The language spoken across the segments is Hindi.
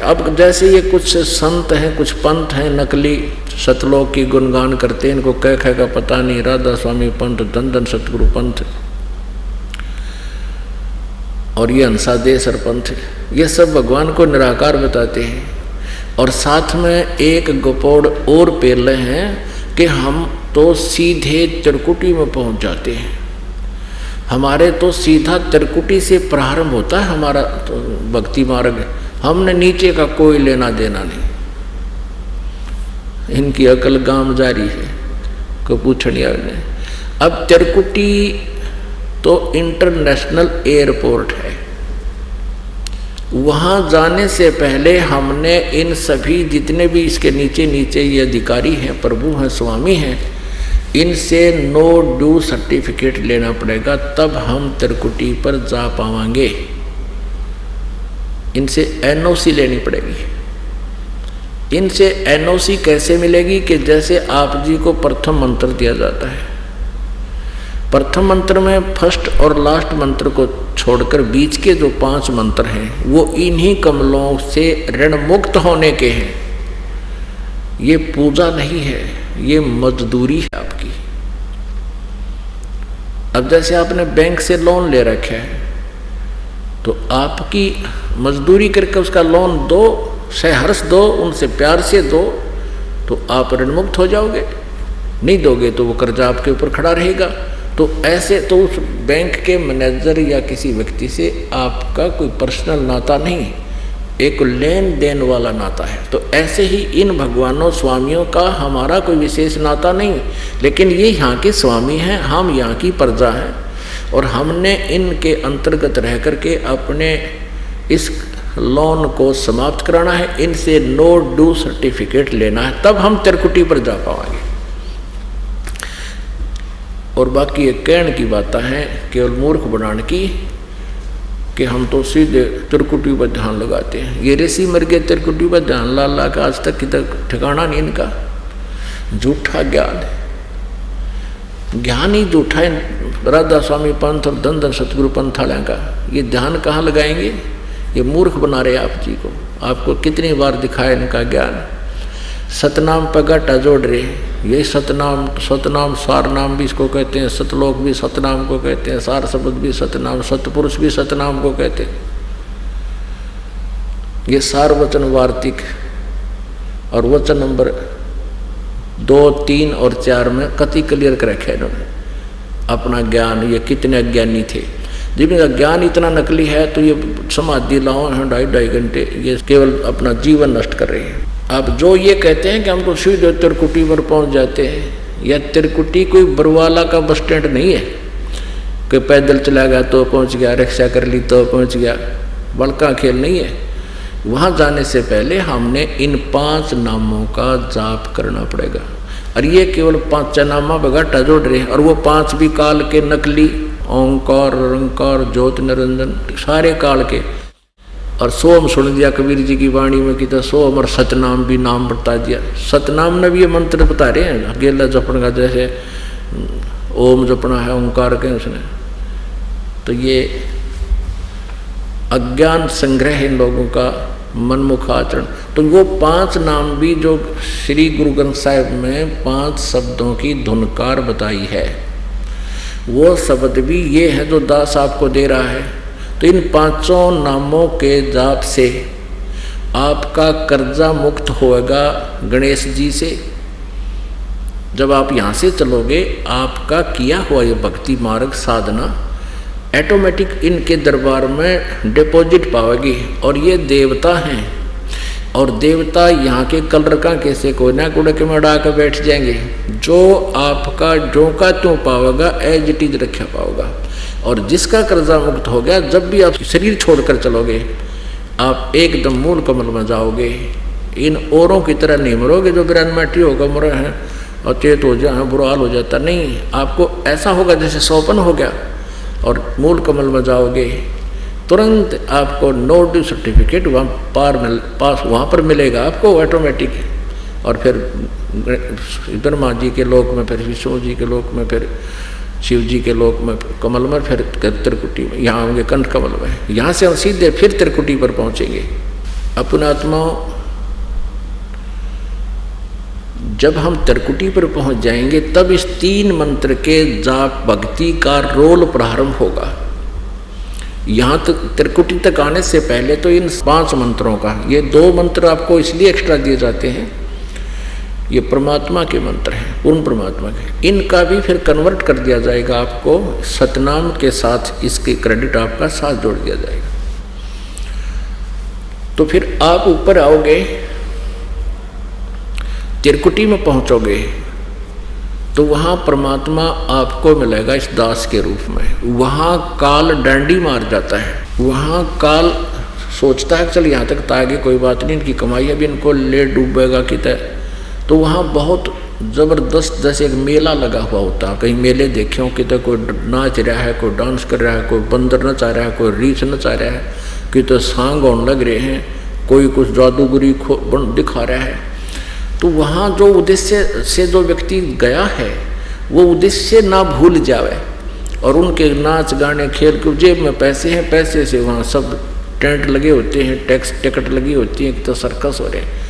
अब जैसे ये कुछ संत हैं, कुछ पंथ हैं नकली, सतलोक की गुणगान करते हैं, इनको कह का पता नहीं, राधा स्वामी पंथ, धन धन सतगुरु पंथ और ये हंसादेसर पंथ, ये सब भगवान को निराकार बताते हैं। और साथ में एक गपोड़ और पेल हैं कि हम तो सीधे त्रिकुटी में पहुंच जाते हैं, हमारे तो सीधा त्रिकुटी से प्रारंभ होता है हमारा तो भक्ति मार्ग, हमने नीचे का कोई लेना देना नहीं। इनकी अकल गांव जारी है, को पूछनिया ने। अब त्रिकुटी तो इंटरनेशनल एयरपोर्ट है, वहाँ जाने से पहले हमने इन सभी जितने भी इसके नीचे नीचे ये अधिकारी हैं, प्रभु हैं, स्वामी हैं, इनसे नो ड्यू सर्टिफिकेट लेना पड़ेगा, तब हम त्रिकुटी पर जा पाएंगे। इनसे एनओसी लेनी पड़ेगी। इनसे एनओसी कैसे मिलेगी कि जैसे आप जी को प्रथम मंत्र दिया जाता है, प्रथम मंत्र में फर्स्ट और लास्ट मंत्र को छोड़कर बीच के जो 5 मंत्र हैं वो इन्हीं कमलों से ऋण मुक्त होने के हैं। ये पूजा नहीं है, ये मजदूरी है आपकी। अब जैसे आपने बैंक से लोन ले रखा है तो आपकी मजदूरी करके उसका लोन दो, सहर्ष दो, उनसे प्यार से दो, तो आप ऋण मुक्त हो जाओगे। नहीं दोगे तो वो कर्जा आपके ऊपर खड़ा रहेगा। तो ऐसे तो उस बैंक के मैनेजर या किसी व्यक्ति से आपका कोई पर्सनल नाता नहीं, एक लेन देन वाला नाता है। तो ऐसे ही इन भगवानों स्वामियों का हमारा कोई विशेष नाता नहीं, लेकिन ये यहाँ के स्वामी हैं, हम यहाँ की प्रजा हैं और हमने इनके अंतर्गत रह करके अपने इस लोन को समाप्त कराना है, इनसे नो ड्यू सर्टिफिकेट लेना है, तब हम त्रिकुटी पर जा पाएंगे। और बाकी ये कहने की बातें हैं केवल मूर्ख बनाने की कि हम तो सीधे त्रिकुटी पर ध्यान लगाते हैं। ये ऋषि मर गए त्रिकुटी पर ध्यान ला ला का, आज तक किधर ठिकाना नहीं इनका। झूठा ज्ञान, ज्ञान ही झूठा है। राधा स्वामी पंथ और धन धन सतगुरु पंथ वाले का ये ध्यान कहाँ लगाएंगे? ये मूर्ख बना रहे आप जी को। आपको कितनी बार दिखाया इनका ज्ञान। सतनाम पर घाटा जोड़ रहे, ये सतनाम, सतनाम सार नाम भी इसको कहते हैं, सतलोक भी सतनाम को कहते हैं, सार शब्द भी सतनाम, सतपुरुष भी सतनाम को कहते हैं। ये सार वचन वार्तिक और वचन नंबर 2, 3 और 4 में कति क्लियर कर रखे इन्होंने अपना ज्ञान। ये कितने अज्ञानी थे, जिनका ज्ञान इतना नकली है तो ये समाधि लाओ 2.5 घंटे, ये केवल अपना जीवन नष्ट कर रहे हैं। अब जो ये कहते हैं कि हम तो सीधे त्रिकुटी पर पहुंच जाते हैं, यह त्रिकुटी कोई बरवाला का बस स्टैंड नहीं है कि पैदल चला गया तो पहुंच गया, रिक्शा कर ली तो पहुंच गया, बड़का खेल नहीं है। वहां जाने से पहले हमने इन 5 नामों का जाप करना पड़ेगा। और ये केवल 5 नामा बगाटा जोड़ रहे हैं, और वो 5 भी काल के नकली, ओंकार, रंकार, ज्योत, निरंजन, सारे काल के। और सोम सुन दिया कबीर जी की वाणी में कि तो सोम, और सतनाम भी नाम बता दिया। सतनाम ने भी ये मंत्र बता रहे हैं, गेला जपन का, जैसे ओम जपना है, ओंकार के उसने। तो ये अज्ञान संग्रह है इन लोगों का, मनमुख आचरण। तो वो 5 नाम भी जो श्री गुरु ग्रंथ साहिब में 5 शब्दों की धुनकार बताई है, वो शब्द भी ये है जो दास आपको दे रहा है। तो इन 5 नामों के जाप से आपका कर्जा मुक्त होगा गणेश जी से। जब आप यहाँ से चलोगे, आपका किया हुआ ये भक्ति मार्ग साधना ऑटोमेटिक इनके दरबार में डिपॉजिट पाओगी। और ये देवता हैं, और देवता यहाँ के कलर का कैसे कोई ना कुड़ के में डाकर बैठ जाएंगे। जो आपका जो का त्यों पाओगा, एज इट इज रखा पाओगा। और जिसका कर्जा मुक्त हो गया, जब भी आप शरीर छोड़कर चलोगे, आप एकदम मूल कमल में जाओगे। इन औरों की तरह नहीं मरोगे जो बिरानमाटी होगा, मरे हैं और चेत हो जाए, बुरा हाल हो जाता। नहीं, आपको ऐसा होगा जैसे सोपन हो गया, और मूल कमल में जाओगे, तुरंत आपको नो ड्यू सर्टिफिकेट वहाँ पास वहाँ पर मिलेगा आपको ऑटोमेटिक। और फिर ब्रह्मा जी के लोक में, फिर विष्णु जी के लोक में, फिर शिव जी के लोक में कमल में, फिर त्रिकुटी में, यहाँ होंगे कंठ कमल में। यहाँ से हम सीधे फिर त्रिकुटी पर पहुँचेंगे। अपने आत्माओं, जब हम त्रिकुटी पर पहुंच जाएंगे तब इस 3 मंत्र के जाप भक्ति का रोल प्रारंभ होगा। यहाँ तक त्रिकुटी तक आने से पहले तो इन 5 मंत्रों का, ये 2 मंत्र आपको इसलिए एक्स्ट्रा दिए जाते हैं, ये परमात्मा के मंत्र हैं, पूर्ण परमात्मा के। इनका भी फिर कन्वर्ट कर दिया जाएगा, आपको सतनाम के साथ इसके क्रेडिट आपका साथ जोड़ दिया जाएगा। तो फिर आप ऊपर आओगे, त्रिकुटी में पहुंचोगे तो वहां परमात्मा आपको मिलेगा इस दास के रूप में। वहां काल डंडी मार जाता है, वहां काल सोचता है चल यहाँ तक आगे कोई बात नहीं, इनकी कमाई अभी इनको ले डूबेगा कितना। तो वहाँ बहुत ज़बरदस्त जैसे एक मेला लगा हुआ होता है, कहीं मेले देखे हो, कितना कोई नाच रहा है, कोई डांस कर रहा है, कोई बंदर नचा रहा है, कोई रीछ नचा रहा है, कितने सांग होने लग रहे हैं, कोई कुछ जादूगरी दिखा रहा है। तो वहाँ जो उद्देश्य से जो व्यक्ति गया है वो उद्देश्य ना भूल जावे, और उनके नाच गाने खेल के जेब में पैसे हैं, पैसे से वहाँ सब टेंट लगे होते हैं, टैक्स टिकट लगी होती है, तो सर्कस हो रहे हैं।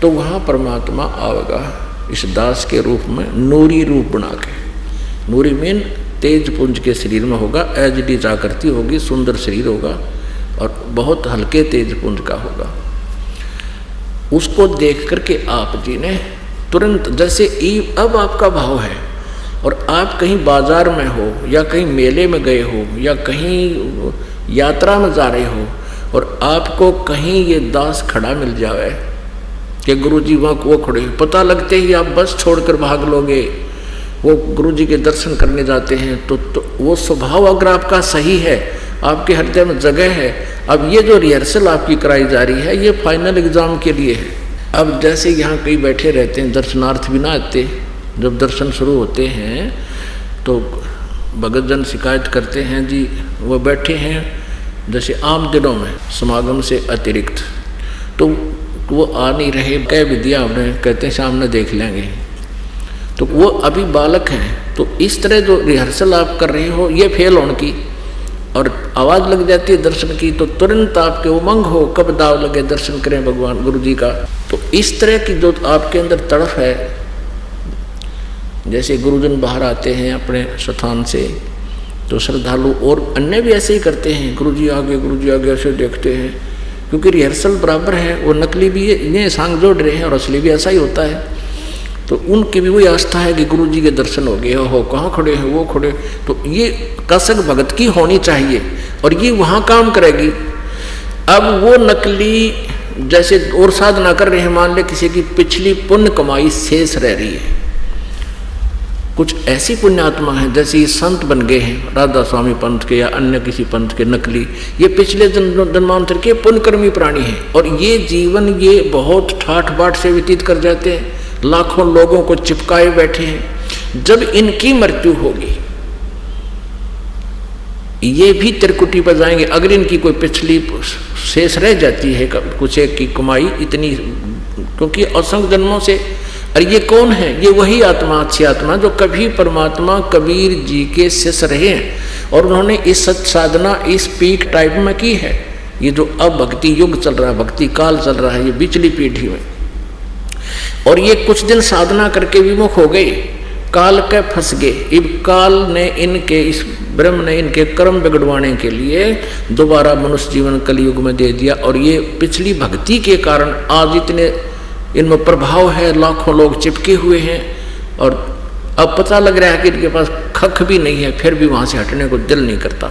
तो वहाँ परमात्मा आएगा इस दास के रूप में, नूरी रूप बना के। नूरी मीन तेज पुंज के शरीर में होगा, एचडी जागृति होगी, सुंदर शरीर होगा और बहुत हल्के तेज पुंज का होगा। उसको देख करके आप जी ने तुरंत, जैसे अब आपका भाव है और आप कहीं बाजार में हो या कहीं मेले में गए हो या कहीं यात्रा में जा रहे हो और आपको कहीं ये दास खड़ा मिल जाए कि गुरुजी वहाँ वो खड़े, पता लगते ही आप बस छोड़कर भाग लोगे। वो गुरुजी के दर्शन करने जाते हैं तो वो स्वभाव अगर आपका सही है, आपके हृदय में जगह है। अब ये जो रिहर्सल आपकी कराई जा रही है ये फाइनल एग्जाम के लिए है। अब जैसे यहाँ कई बैठे रहते हैं, दर्शनार्थ भी ना आते, जब दर्शन शुरू होते हैं तो भगत जन शिकायत करते हैं जी वो बैठे हैं जैसे आम दिनों में समागम से अतिरिक्त, तो वो आ नहीं रहे, कह भी दिया हमने, कहते हैं सामने देख लेंगे। तो वो अभी बालक हैं। तो इस तरह जो रिहर्सल आप कर रहे हो ये फेल होने की, और आवाज़ लग जाती है दर्शन की तो तुरंत आपके उमंग हो, कब दाव लगे दर्शन करें भगवान गुरु जी का। तो इस तरह की जो आपके अंदर तड़फ है, जैसे गुरुजन बाहर आते हैं अपने स्थान से तो श्रद्धालु और अन्य भी ऐसे ही करते हैं, गुरुजी आगे ऐसे देखते हैं, क्योंकि रिहर्सल बराबर है। वो नकली भी इन्हें सांग जोड़ रहे हैं और असली भी ऐसा ही होता है। तो उनकी भी वही आस्था है कि गुरुजी के दर्शन हो गए, हो कहाँ खड़े हैं वो खड़े। तो ये कसक भगत की होनी चाहिए और ये वहाँ काम करेगी। अब वो नकली जैसे और साधना कर रहे हैं, मान ले किसी की पिछली पुण्य कमाई शेष रह रही है, कुछ ऐसी पुण्यात्मा है जैसे ये संत बन गए हैं राधा स्वामी पंथ के या अन्य किसी पंथ के नकली, ये पिछले जन्मांतर के पुण्यकर्मी प्राणी हैं और ये जीवन ये बहुत ठाठ बाट से व्यतीत कर जाते हैं, लाखों लोगों को चिपकाए बैठे हैं। जब इनकी मृत्यु होगी ये भी त्रिकुटी पर जाएंगे। अगर इनकी कोई पिछली शेष रह जाती है कुछ एक की कमाई इतनी, क्योंकि असंख्य जन्मों से, अरे ये कौन है? ये वही आत्मा, अच्छी आत्मा जो कभी परमात्मा कबीर जी के शिष्य रहे हैं और उन्होंने इस सत साधना इस पीक टाइप में की है। ये जो अब भक्ति युग चल रहा है, भक्ति काल चल रहा है, ये बिचली पीढ़ी में, और ये कुछ दिन साधना करके विमुख हो गए, काल के फंस गए। इब काल ने इनके, इस ब्रह्म ने इनके कर्म बिगड़वाने के लिए दोबारा मनुष्य जीवन कलयुग में दे दिया और ये पिछली भक्ति के कारण आज इतने इनमें प्रभाव है, लाखों लोग चिपके हुए हैं और अब पता लग रहा है कि इनके पास खख भी नहीं है, फिर भी वहाँ से हटने को दिल नहीं करता।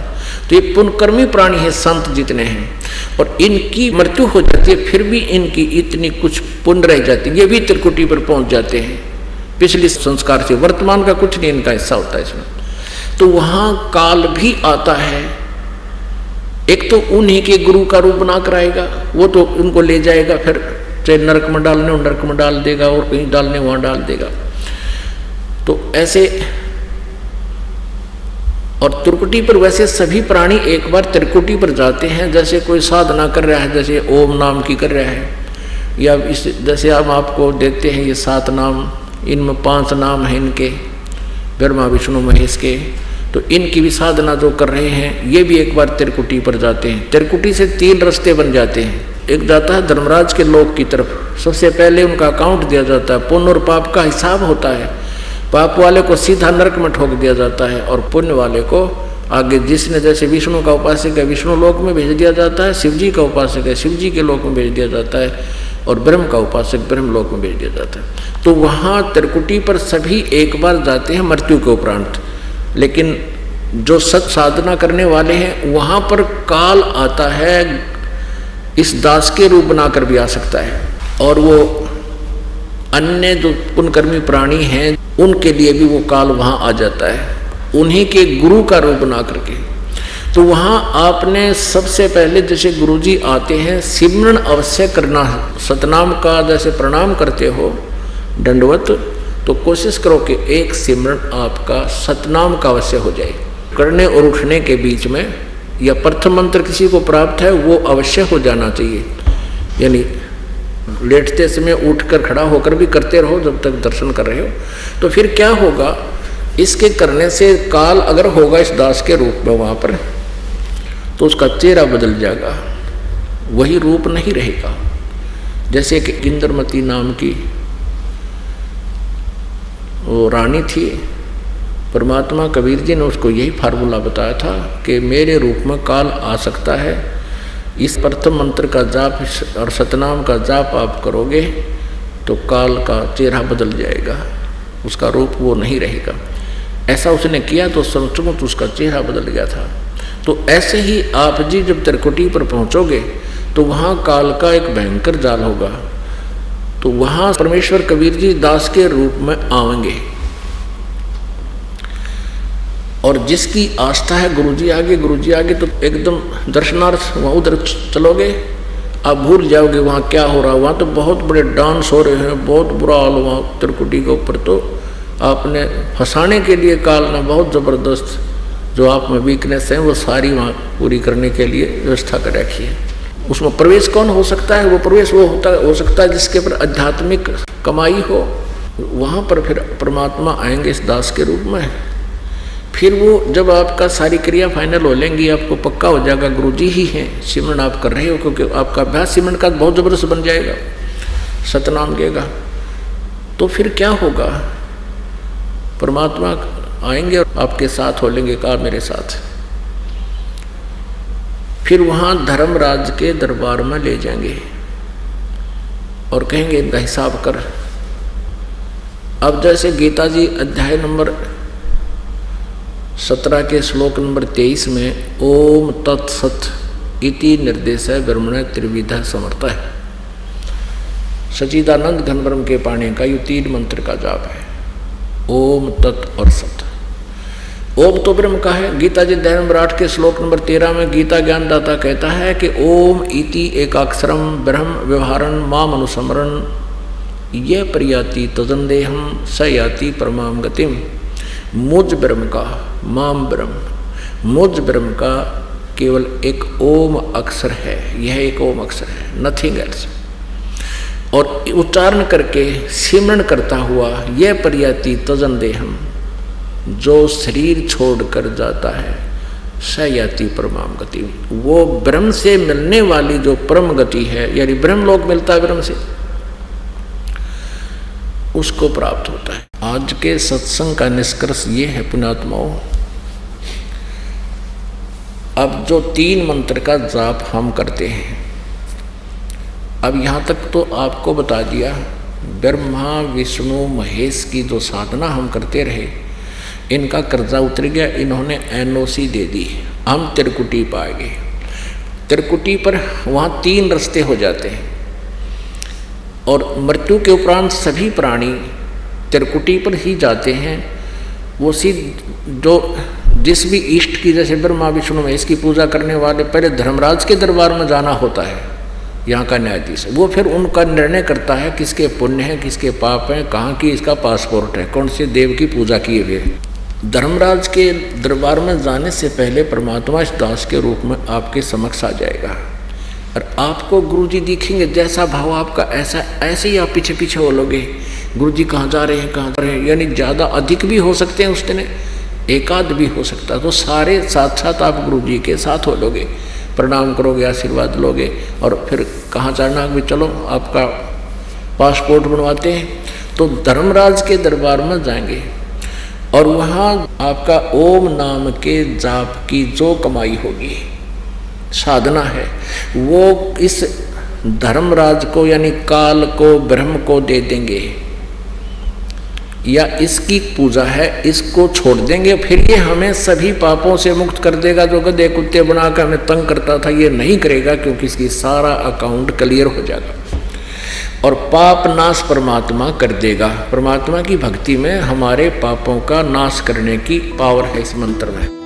तो ये पुण्यकर्मी प्राणी है, संत जितने हैं, और इनकी मृत्यु हो जाती है फिर भी इनकी इतनी कुछ पुण्य रह जाती है, ये भी त्रिकुटी पर पहुँच जाते हैं पिछले संस्कार से। वर्तमान का कुछ नहीं इनका हिस्सा होता है इसमें। तो वहाँ काल भी आता है, एक तो उन्हीं के गुरु का रूप बना कर आएगा, वो तो उनको ले जाएगा, फिर चाहे नरक में डालने हो नरक में डाल देगा और कहीं डालने वहाँ डाल देगा। तो ऐसे, और त्रिकुटी पर वैसे सभी प्राणी एक बार त्रिकुटी पर जाते हैं। जैसे कोई साधना कर रहा है, जैसे ओम नाम की कर रहा है, या इस जैसे हम आपको देते हैं ये 7 नाम, इनमें 5 नाम हैं इनके, ब्रह्मा विष्णु महेश के, तो इनकी भी साधना जो कर रहे हैं ये भी एक बार त्रिकुटी पर जाते हैं। त्रिकुटी से 3 रास्ते बन जाते हैं। एक जाता है धर्मराज के लोक की तरफ, सबसे पहले उनका अकाउंट दिया जाता है, पुण्य और पाप का हिसाब होता है। पाप वाले को सीधा नरक में ठोक दिया जाता है और पुण्य वाले को आगे, जिसने जैसे विष्णु का उपासक है विष्णु लोक में भेज दिया जाता है, शिव जी का उपासक है शिव जी के लोक में भेज दिया जाता है, और ब्रह्म का उपासक ब्रह्म लोक में भेज दिया जाता है। तो वहाँ त्रिकुटी पर सभी एक बार जाते हैं मृत्यु के उपरांत, लेकिन जो सत साधना करने वाले हैं वहाँ पर काल आता है, इस दास के रूप बनाकर भी आ सकता है, और वो अन्य जो पुण्यकर्मी प्राणी हैं उनके लिए भी वो काल वहाँ आ जाता है, उन्हीं के गुरु का रूप बना करके। तो वहाँ आपने सबसे पहले जैसे गुरुजी आते हैं सिमरन अवश्य करना है, सतनाम का जैसे प्रणाम करते हो दंडवत, तो कोशिश करो कि एक सिमरन आपका सतनाम का अवश्य हो जाए। करने और उठने के बीच में या प्रथम मंत्र किसी को प्राप्त है वो अवश्य हो जाना चाहिए, यानी लेटते समय उठकर खड़ा होकर भी करते रहो जब तक दर्शन कर रहे हो। तो फिर क्या होगा, इसके करने से काल अगर होगा इस दास के रूप में वहाँ पर, तो उसका चेहरा बदल जाएगा, वही रूप नहीं रहेगा। जैसे कि इंद्रमती नाम की वो रानी थी, परमात्मा कबीर जी ने उसको यही फार्मूला बताया था कि मेरे रूप में काल आ सकता है, इस प्रथम मंत्र का जाप और सतनाम का जाप आप करोगे तो काल का चेहरा बदल जाएगा, उसका रूप वो नहीं रहेगा। ऐसा उसने किया तो सचमुच उसका चेहरा बदल गया था। तो ऐसे ही आप जी जब त्रिकुटी पर पहुंचोगे तो वहाँ काल का एक भयंकर जाल होगा, तो वहाँ परमेश्वर कबीर जी दास के रूप में आवेंगे, और जिसकी आस्था है गुरुजी आगे तो एकदम दर्शनार्थ वहाँ उधर चलोगे, आप भूल जाओगे वहाँ क्या हो रहा है। वहाँ तो बहुत बड़े डांस हो रहे हैं, बहुत बुरा हाल वहाँ त्रिकुटी के ऊपर। तो आपने फंसाने के लिए काल ने बहुत ज़बरदस्त जो आप में वीकनेस है वो सारी वहाँ पूरी करने के लिए व्यवस्था कर रखी है। उसमें प्रवेश कौन हो सकता है, वो प्रवेश वो हो सकता है जिसके पर आध्यात्मिक कमाई हो। वहाँ पर फिर परमात्मा आएंगे इस दास के रूप में। फिर वो जब आपका सारी क्रिया फाइनल हो लेंगी, आपको पक्का हो जाएगा गुरुजी ही हैं, सिमरन आप कर रहे हो, क्योंकि आपका अभ्यास सिमरन का बहुत ज़बरदस्त बन जाएगा, सतनाम देगा। तो फिर क्या होगा, परमात्मा आएंगे और आपके साथ हो लेंगे, कहा मेरे साथ। फिर वहाँ धर्मराज के दरबार में ले जाएंगे और कहेंगे इनका हिसाब कर। अब जैसे गीता जी अध्याय नंबर 17 के श्लोक नंबर 23 में ओम तत्सत इति निर्देश है ब्रह्मण त्रिविधा समर्थ है, सच्चिदानंद घनब्रह्म के पाने का ये 3 मंत्र का जाप है, ओम तत् और सत। ओम तो ब्रह्म का है। गीता जी अध्याय नंबर 8 के श्लोक नंबर 13 में गीता ज्ञानदाता कहता है कि ओम इति एकाक्षरम ब्रह्म व्यवहारन माम अनुस्मरण ये प्रयाति तदंदेहम स याति परमाम गतिम। मुझ ब्रह्म का, माम ब्रह्म, मुझ ब्रह्म का केवल एक ओम अक्षर है, यह एक ओम अक्षर है, नथिंग एल्स। और उच्चारण करके सिमरन करता हुआ यह प्रयाति तजंदेहम, जो शरीर छोड़कर जाता है, स याति परमाम गति, वो ब्रह्म से मिलने वाली जो परम गति है, यानी ब्रह्म लोक मिलता है ब्रह्म से, उसको प्राप्त होता है। आज के सत्संग का निष्कर्ष ये है पुण्यात्माओं, अब जो 3 मंत्र का जाप हम करते हैं, अब यहाँ तक तो आपको बता दिया, ब्रह्मा विष्णु महेश की जो साधना हम करते रहे, इनका कर्जा उतर गया, इन्होंने NOC दे दी, हम त्रिकुटी पाएंगे। त्रिकुटी पर वहाँ 3 रास्ते हो जाते हैं, और मृत्यु के उपरांत सभी प्राणी त्रिकुटी पर ही जाते हैं। वो जो जिस भी इष्ट की, जैसे ब्रह्मा विष्णु महेश की पूजा करने वाले पहले धर्मराज के दरबार में जाना होता है, यहाँ का न्यायाधीश, वो फिर उनका निर्णय करता है किसके पुण्य हैं किसके पाप हैं, कहाँ की इसका पासपोर्ट है, कौन से देव की पूजा किए हुए। धर्मराज के दरबार में जाने से पहले परमात्मा इस दास के रूप में आपके समक्ष आ जाएगा, और आपको गुरुजी दिखेंगे, जैसा भाव आपका ऐसे ही आप पीछे पीछे हो लोगे, गुरुजी कहाँ जा रहे हैं, यानी ज़्यादा अधिक भी हो सकते हैं उस दिन, एकाध भी हो सकता, तो सारे साथ साथ आप गुरुजी के साथ हो लोगे। प्रणाम करोगे, आशीर्वाद लोगे, और फिर कहाँ चढ़ना भी, चलो आपका पासपोर्ट बनवाते हैं। तो धर्मराज के दरबार में जाएंगे और वहाँ आपका ओम नाम के जाप की जो कमाई होगी, साधना है, वो इस धर्मराज को यानी काल को, ब्रह्म को दे देंगे, या इसकी पूजा है, इसको छोड़ देंगे। फिर ये हमें सभी पापों से मुक्त कर देगा। जो गधे कुत्ते बनाकर हमें तंग करता था, ये नहीं करेगा, क्योंकि इसकी सारा अकाउंट क्लियर हो जाएगा। और पाप नाश परमात्मा कर देगा। परमात्मा की भक्ति में हमारे पापों का नाश करने की पावर है इस मंत्र में।